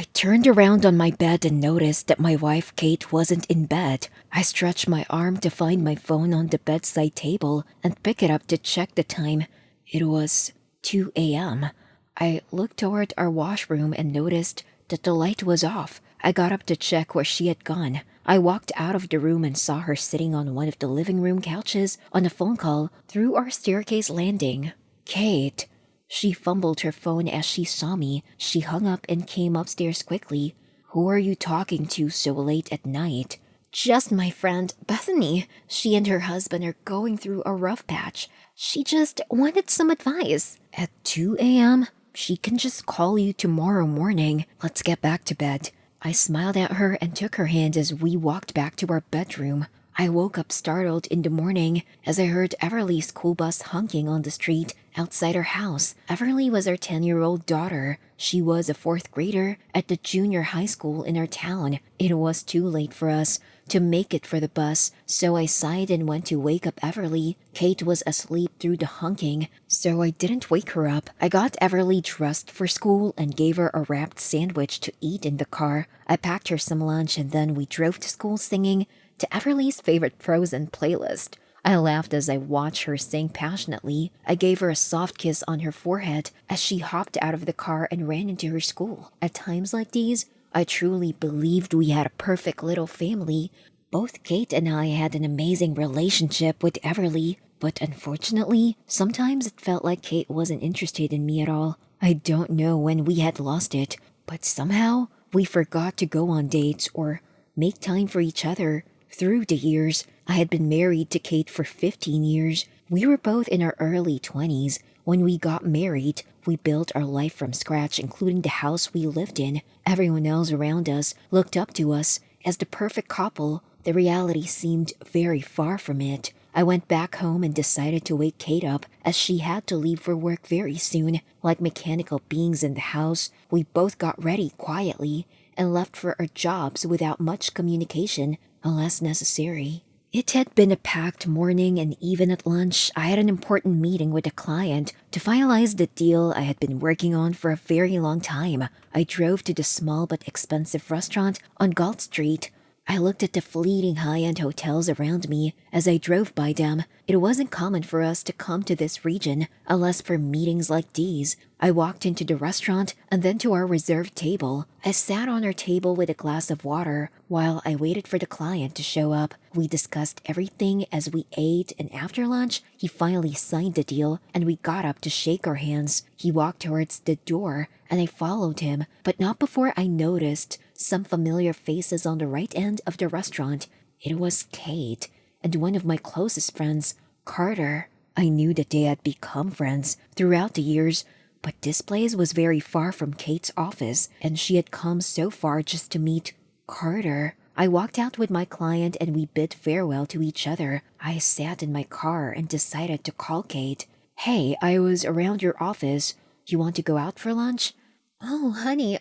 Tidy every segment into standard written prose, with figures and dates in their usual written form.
I turned around on my bed and noticed that my wife Kate wasn't in bed. I stretched my arm to find my phone on the bedside table and pick it up to check the time. It was 2 a.m. I looked toward our washroom and noticed that the light was off. I got up to check where she had gone. I walked out of the room and saw her sitting on one of the living room couches on a phone call through our staircase landing. Kate. She fumbled her phone as she saw me. She hung up and came upstairs quickly. Who are you talking to so late at night? Just my friend, Bethany. She and her husband are going through a rough patch. She just wanted some advice. At 2 a.m.? She can just call you tomorrow morning. Let's get back to bed. I smiled at her and took her hand as we walked back to our bedroom. I woke up startled in the morning as I heard Everly's school bus honking on the street outside our house. Everly was our 10-year-old daughter. She was a fourth grader at the junior high school in our town. It was too late for us to make it for the bus, so I sighed and went to wake up Everly. Kate was asleep through the honking, so I didn't wake her up. I got Everly dressed for school and gave her a wrapped sandwich to eat in the car. I packed her some lunch and then we drove to school singing to Everly's favorite Frozen playlist. I laughed as I watched her sing passionately. I gave her a soft kiss on her forehead as she hopped out of the car and ran into her school. At times like these, I truly believed we had a perfect little family. Both Kate and I had an amazing relationship with Everly, but unfortunately, sometimes it felt like Kate wasn't interested in me at all. I don't know when we had lost it, but somehow we forgot to go on dates or make time for each other. Through the years, I had been married to Kate for 15 years. We were both in our early 20s. When we got married, we built our life from scratch, including the house we lived in. Everyone else around us looked up to us as the perfect couple. The reality seemed very far from it. I went back home and decided to wake Kate up as she had to leave for work very soon. Like mechanical beings in the house, we both got ready quietly and left for our jobs without much communication unless necessary. It had been a packed morning, and even at lunch, I had an important meeting with a client to finalize the deal I had been working on for a very long time. I drove to the small but expensive restaurant on Galt Street. I looked at the fleeting high-end hotels around me as I drove by them. It wasn't common for us to come to this region unless for meetings like these. I walked into the restaurant and then to our reserved table. I sat on our table with a glass of water while I waited for the client to show up. We discussed everything as we ate, and after lunch, he finally signed the deal and we got up to shake our hands. He walked towards the door and I followed him, but not before I noticed some familiar faces on the right end of the restaurant. It was Kate and one of my closest friends, Carter. I knew that they had become friends throughout the years, but this place was very far from Kate's office, and she had come so far just to meet Carter. I walked out with my client and we bid farewell to each other. I sat in my car and decided to call Kate. Hey, I was around your office. You want to go out for lunch? Oh, honey,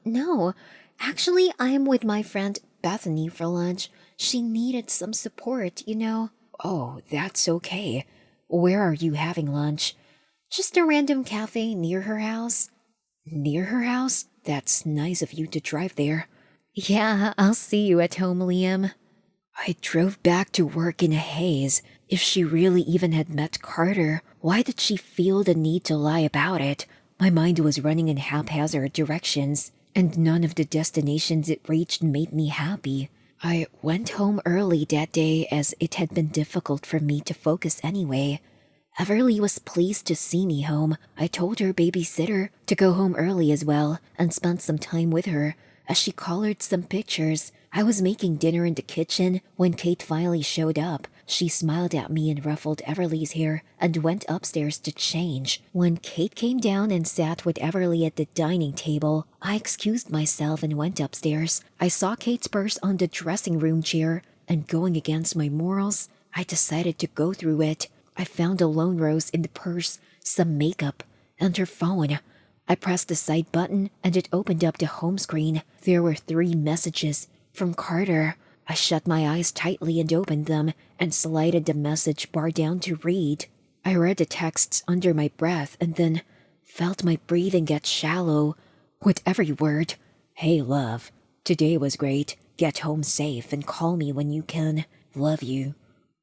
no. Actually, I'm with my friend Bethany for lunch. She needed some support, you know. Oh, that's okay. Where are you having lunch? Just a random cafe near her house. Near her house? That's nice of you to drive there. Yeah, I'll see you at home, Liam. I drove back to work in a haze. If she really even had met Carter, why did she feel the need to lie about it? My mind was running in haphazard directions, and none of the destinations it reached made me happy. I went home early that day as it had been difficult for me to focus anyway. Everly was pleased to see me home. I told her babysitter to go home early as well and spent some time with her as she colored some pictures. I was making dinner in the kitchen when Kate finally showed up. She smiled at me and ruffled Everly's hair and went upstairs to change. When Kate came down and sat with Everly at the dining table, I excused myself and went upstairs. I saw Kate's purse on the dressing room chair, and going against my morals, I decided to go through it. I found a lone rose in the purse, some makeup, and her phone. I pressed the side button and it opened up the home screen. There were 3 messages from Carter. I shut my eyes tightly and opened them and slided the message bar down to read. I read the texts under my breath and then felt my breathing get shallow with every word. Hey, love. Today was great. Get home safe and call me when you can. Love you.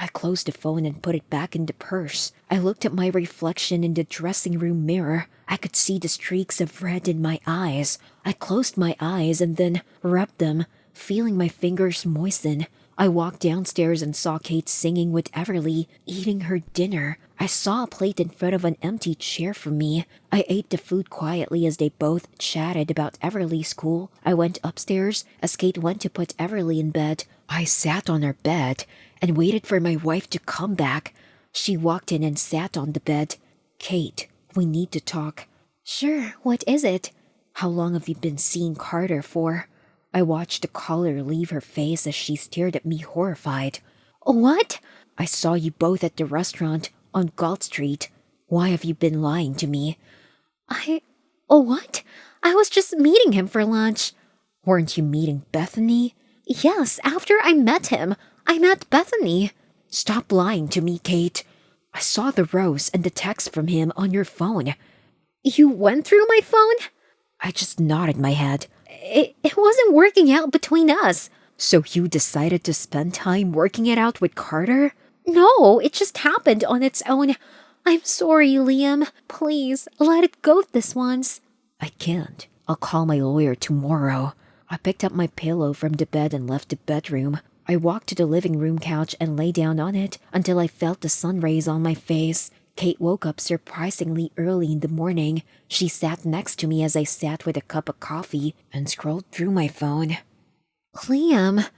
I closed the phone and put it back in the purse. I looked at my reflection in the dressing room mirror. I could see the streaks of red in my eyes. I closed my eyes and then rubbed them, feeling my fingers moisten. I walked downstairs and saw Kate singing with Everly, eating her dinner. I saw a plate in front of an empty chair for me. I ate the food quietly as they both chatted about Everly's school. I went upstairs as Kate went to put Everly in bed. I sat on her bed and waited for my wife to come back. She walked in and sat on the bed. Kate, we need to talk. Sure, what is it? How long have you been seeing Carter for? I watched the color leave her face as she stared at me horrified. What? I saw you both at the restaurant on Galt Street. Why have you been lying to me? What? I was just meeting him for lunch. Weren't you meeting Bethany? Yes, after I met him. I met Bethany. Stop lying to me, Kate. I saw the rose and the text from him on your phone. You went through my phone? I just nodded my head. It wasn't working out between us. So you decided to spend time working it out with Carter? No, it just happened on its own. I'm sorry, Liam. Please, let it go this once. I can't. I'll call my lawyer tomorrow. I picked up my pillow from the bed and left the bedroom. I walked to the living room couch and lay down on it until I felt the sun rays on my face. Kate woke up surprisingly early in the morning. She sat next to me as I sat with a cup of coffee and scrolled through my phone. Liam.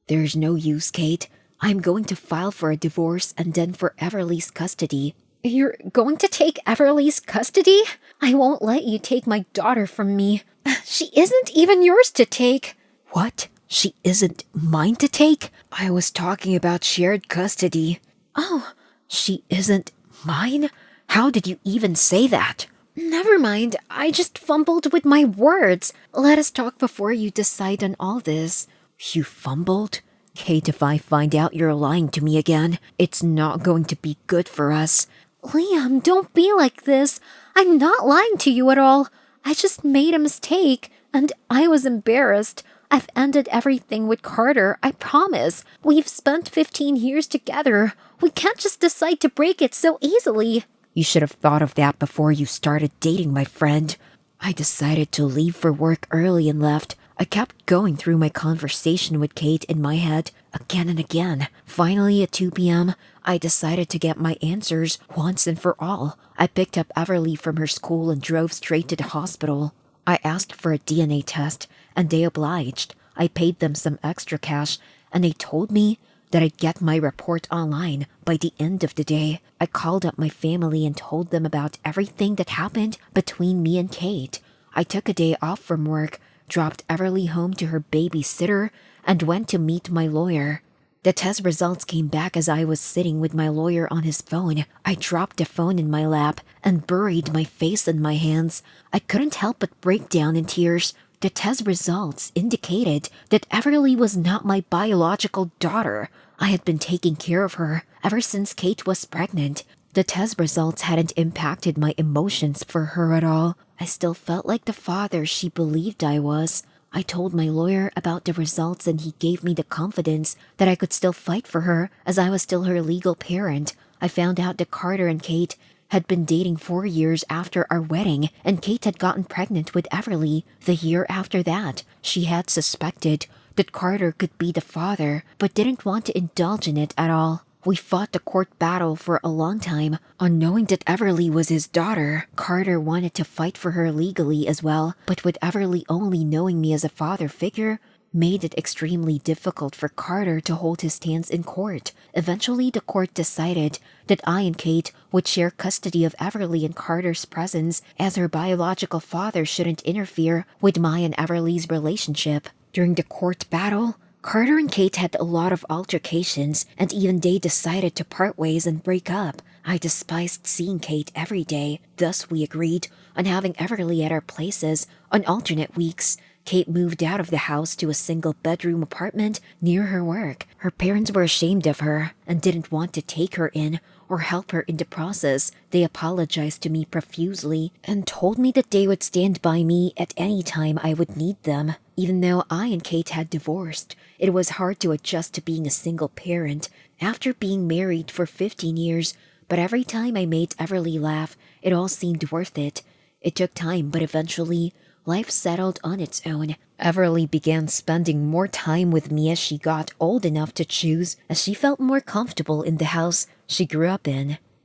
There's no use, Kate. I'm going to file for a divorce and then for Everly's custody. You're going to take Everly's custody? I won't let you take my daughter from me. She isn't even yours to take. What? She isn't mine to take? I was talking about shared custody. Oh, she isn't mine? How did you even say that? Never mind, I just fumbled with my words. Let us talk before you decide on all this. You fumbled? Kate, if I find out you're lying to me again, it's not going to be good for us. Liam, don't be like this. I'm not lying to you at all. I just made a mistake, and I was embarrassed. I've ended everything with Carter, I promise. We've spent 15 years together. We can't just decide to break it so easily. You should have thought of that before you started dating my friend. I decided to leave for work early and left. I kept going through my conversation with Kate in my head again and again. Finally, at 2 p.m., I decided to get my answers once and for all. I picked up Everly from her school and drove straight to the hospital. I asked for a DNA test, and they obliged. I paid them some extra cash, and they told me that I'd get my report online by the end of the day. I called up my family and told them about everything that happened between me and Kate. I took a day off from work, dropped Everly home to her babysitter, and went to meet my lawyer. The test results came back as I was sitting with my lawyer on his phone. I dropped the phone in my lap and buried my face in my hands. I couldn't help but break down in tears. The test results indicated that Everly was not my biological daughter. I had been taking care of her ever since Kate was pregnant. The test results hadn't impacted my emotions for her at all. I still felt like the father she believed I was. I told my lawyer about the results and he gave me the confidence that I could still fight for her as I was still her legal parent. I found out that Carter and Kate had been dating 4 years after our wedding, and Kate had gotten pregnant with Everly the year after that. She had suspected that Carter could be the father, but didn't want to indulge in it at all. We fought the court battle for a long time. Unknowing that Everly was his daughter, Carter wanted to fight for her legally as well, but with Everly only knowing me as a father figure, made it extremely difficult for Carter to hold his stance in court. Eventually, the court decided that I and Kate would share custody of Everly in Carter's presence, as her biological father shouldn't interfere with my and Everly's relationship. During the court battle, Carter and Kate had a lot of altercations, and even they decided to part ways and break up. I despised seeing Kate every day, thus we agreed on having Everly at our places on alternate weeks. Kate moved out of the house to a single-bedroom apartment near her work. Her parents were ashamed of her and didn't want to take her in or help her in the process. They apologized to me profusely and told me that they would stand by me at any time I would need them. Even though I and Kate had divorced, it was hard to adjust to being a single parent after being married for 15 years, but every time I made Everly laugh, it all seemed worth it. It took time, but eventually, life settled on its own. Everly began spending more time with me as she got old enough to choose, as she felt more comfortable in the house she grew up in.